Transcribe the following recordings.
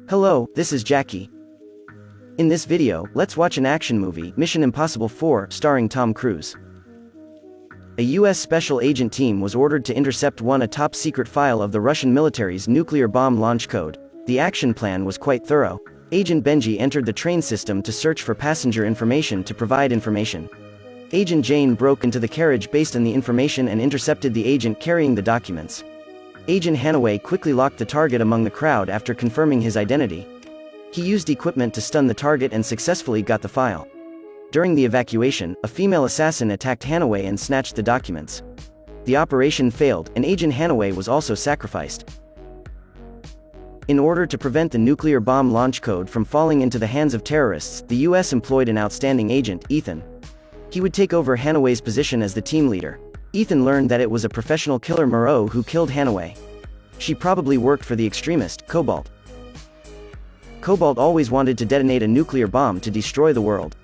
Hello, this is Jackie. In this video, let's watch an action movie, Mission Impossible 4, starring Tom Cruise. A U.S. special agent team was ordered to intercept a top-secret file of the Russian military's nuclear bomb launch code. The action plan was quite thorough. Agent Benji entered the train system to search for passenger information to provide information. Agent Jane broke into the carriage based on the information and intercepted the agent carrying the documents. Agent Hanaway quickly locked the target among the crowd after confirming his identity. He used equipment to stun the target and successfully got the file. During the evacuation, a female assassin attacked Hanaway and snatched the documents. The operation failed, and Agent Hanaway was also sacrificed. In order to prevent the nuclear bomb launch code from falling into the hands of terrorists, the U.S. employed an outstanding agent, Ethan. He would take over Hanaway's position as the team leader. Ethan learned that it was a professional killer Moreau who killed Hanaway. She probably worked for the extremist, Cobalt. Cobalt always wanted to detonate a nuclear bomb to destroy the world.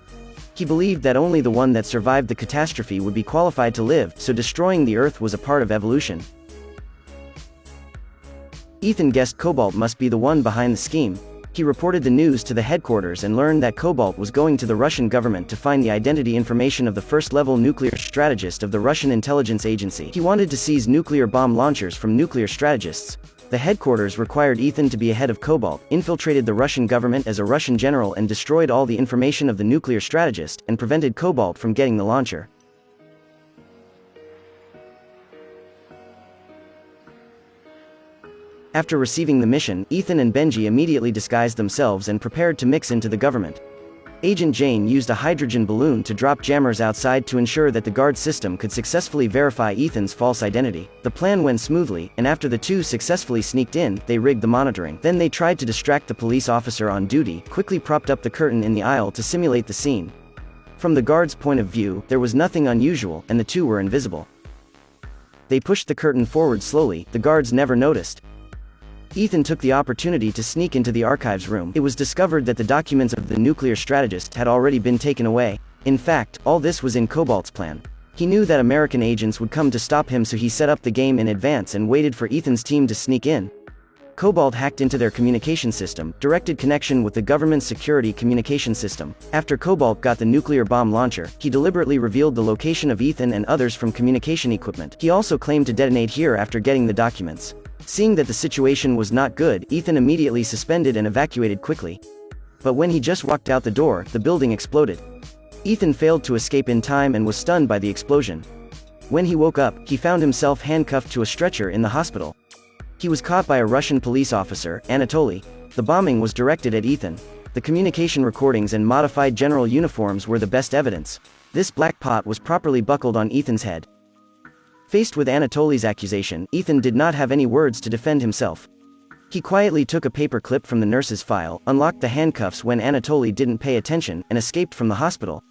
He believed that only the one that survived the catastrophe would be qualified to live, so destroying the Earth was a part of evolution. Ethan guessed Cobalt must be the one behind the scheme. He reported the news to the headquarters and learned that Cobalt was going to the Russian government to find the identity information of the first-level nuclear strategist of the Russian intelligence agency. He wanted to seize nuclear bomb launchers from nuclear strategists. The headquarters required Ethan to be ahead of Cobalt, infiltrated the Russian government as a Russian general and destroyed all the information of the nuclear strategist, and prevented Cobalt from getting the launcher. After receiving the mission, Ethan and Benji immediately disguised themselves and prepared to mix into the government. Agent Jane used a hydrogen balloon to drop jammers outside to ensure that the guard system could successfully verify Ethan's false identity. The plan went smoothly, and after the two successfully sneaked in, they rigged the monitoring. Then they tried to distract the police officer on duty, quickly propped up the curtain in the aisle to simulate the scene. From the guard's point of view, there was nothing unusual, and the two were invisible. They pushed the curtain forward slowly, the guards never noticed. Ethan took the opportunity to sneak into the archives room. It was discovered that the documents of the nuclear strategist had already been taken away. In fact, all this was in Cobalt's plan. He knew that American agents would come to stop him, so he set up the game in advance and waited for Ethan's team to sneak in. Cobalt hacked into their communication system, directed connection with the government's security communication system. After Cobalt got the nuclear bomb launcher, he deliberately revealed the location of Ethan and others from communication equipment. He also claimed to detonate here after getting the documents. Seeing that the situation was not good, Ethan immediately suspended and evacuated quickly. But when he just walked out the door, the building exploded. Ethan failed to escape in time and was stunned by the explosion. When he woke up, he found himself handcuffed to a stretcher in the hospital. He was caught by a Russian police officer, Anatoly. The bombing was directed at Ethan. The communication recordings and modified general uniforms were the best evidence. This black pot was properly buckled on Ethan's head. Faced with Anatoly's accusation, Ethan did not have any words to defend himself. He quietly took a paper clip from the nurse's file, unlocked the handcuffs when Anatoly didn't pay attention, and escaped from the hospital.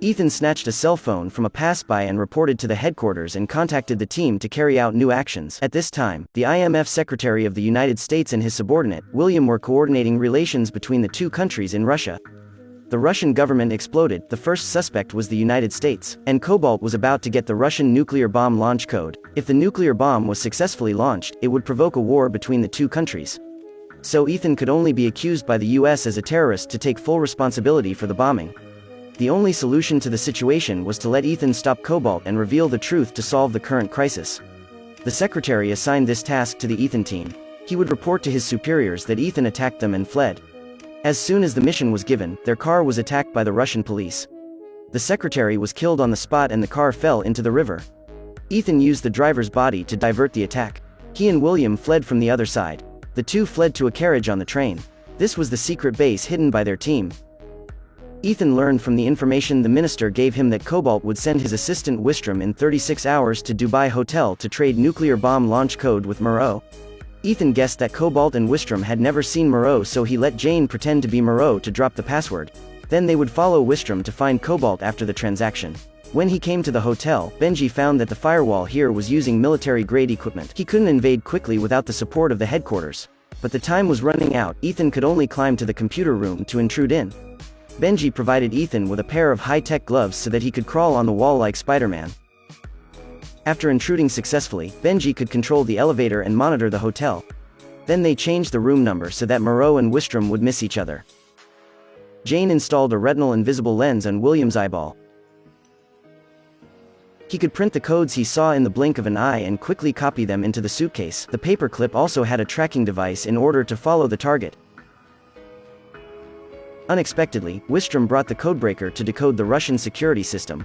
Ethan snatched a cell phone from a passerby and reported to the headquarters and contacted the team to carry out new actions. At this time, the IMF Secretary of the United States and his subordinate, William, were coordinating relations between the two countries in Russia. The Russian government exploded. The first suspect was the United States, and Cobalt was about to get the Russian nuclear bomb launch code. If the nuclear bomb was successfully launched, it would provoke a war between the two countries. So Ethan could only be accused by the US as a terrorist to take full responsibility for the bombing. The only solution to the situation was to let Ethan stop Cobalt and reveal the truth to solve the current crisis. The secretary assigned this task to the Ethan team. He would report to his superiors that Ethan attacked them and fled. As soon as the mission was given, their car was attacked by the Russian police. The secretary was killed on the spot and the car fell into the river. Ethan used the driver's body to divert the attack. He and William fled from the other side. The two fled to a carriage on the train. This was the secret base hidden by their team. Ethan learned from the information the minister gave him that Cobalt would send his assistant Wistrom in 36 hours to Dubai Hotel to trade nuclear bomb launch code with Moreau. Ethan guessed that Cobalt and Wistrom had never seen Moreau, so he let Jane pretend to be Moreau to drop the password. Then they would follow Wistrom to find Cobalt after the transaction. When he came to the hotel, Benji found that the firewall here was using military-grade equipment. He couldn't invade quickly without the support of the headquarters. But the time was running out. Ethan could only climb to the computer room to intrude in. Benji provided Ethan with a pair of high-tech gloves so that he could crawl on the wall like Spider-Man. After intruding successfully, Benji could control the elevator and monitor the hotel. Then they changed the room number so that Moreau and Wistrom would miss each other. Jane installed a retinal invisible lens on William's eyeball. He could print the codes he saw in the blink of an eye and quickly copy them into the suitcase. The paperclip also had a tracking device in order to follow the target. Unexpectedly, Wistrom brought the codebreaker to decode the Russian security system.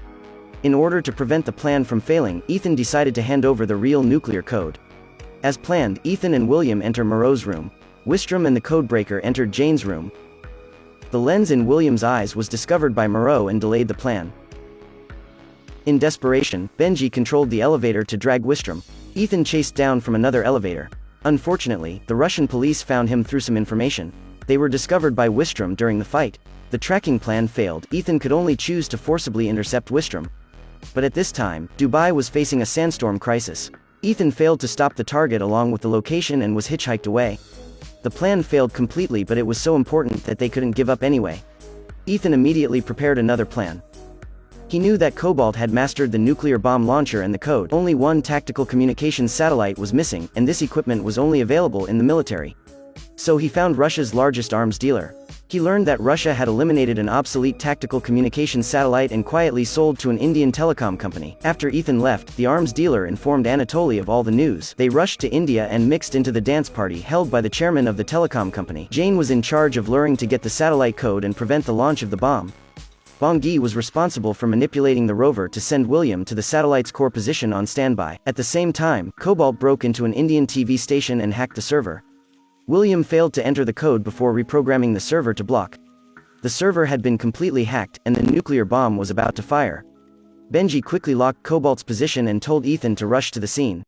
In order to prevent the plan from failing, Ethan decided to hand over the real nuclear code. As planned, Ethan and William enter Moreau's room. Wistrom and the codebreaker entered Jane's room. The lens in William's eyes was discovered by Moreau and delayed the plan. In desperation, Benji controlled the elevator to drag Wistrom. Ethan chased down from another elevator. Unfortunately, the Russian police found him through some information. They were discovered by Wistrom during the fight. The tracking plan failed. Ethan could only choose to forcibly intercept Wistrom. But at this time, Dubai was facing a sandstorm crisis. Ethan failed to stop the target along with the location and was hitchhiked away. The plan failed completely, but it was so important that they couldn't give up anyway. Ethan immediately prepared another plan. He knew that Cobalt had mastered the nuclear bomb launcher and the code. Only one tactical communications satellite was missing, and this equipment was only available in the military. So he found Russia's largest arms dealer. He learned that Russia had eliminated an obsolete tactical communications satellite and quietly sold to an Indian telecom company. After Ethan left, the arms dealer informed Anatoly of all the news. They rushed to India and mixed into the dance party held by the chairman of the telecom company. Jane was in charge of luring to get the satellite code and prevent the launch of the bomb. Bangali was responsible for manipulating the rover to send William to the satellite's core position on standby. At the same time, Cobalt broke into an Indian TV station and hacked the server. William failed to enter the code before reprogramming the server to block. The server had been completely hacked, and the nuclear bomb was about to fire. Benji quickly locked Cobalt's position and told Ethan to rush to the scene.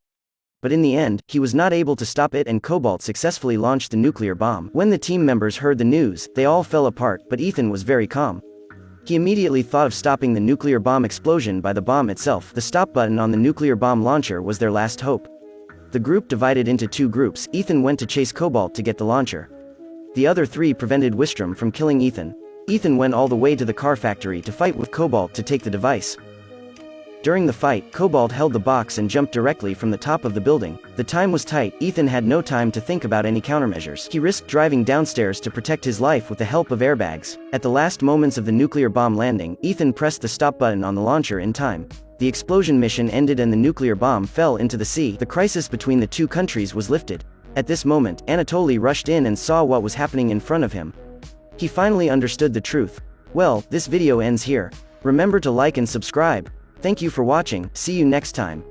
But in the end, he was not able to stop it, and Cobalt successfully launched the nuclear bomb. When the team members heard the news, they all fell apart, but Ethan was very calm. He immediately thought of stopping the nuclear bomb explosion by the bomb itself. The stop button on the nuclear bomb launcher was their last hope. The group divided into two groups. Ethan went to chase Cobalt to get the launcher. The other three prevented Wistrom from killing Ethan. Ethan went all the way to the car factory to fight with Cobalt to take the device. During the fight, Cobalt held the box and jumped directly from the top of the building. The time was tight. Ethan had no time to think about any countermeasures. He risked driving downstairs to protect his life with the help of airbags. At the last moments of the nuclear bomb landing, Ethan pressed the stop button on the launcher in time. The explosion mission ended and the nuclear bomb fell into the sea. The crisis between the two countries was lifted. At this moment, Anatoly rushed in and saw what was happening in front of him. He finally understood the truth. Well, this video ends here. Remember to like and subscribe. Thank you for watching. See you next time.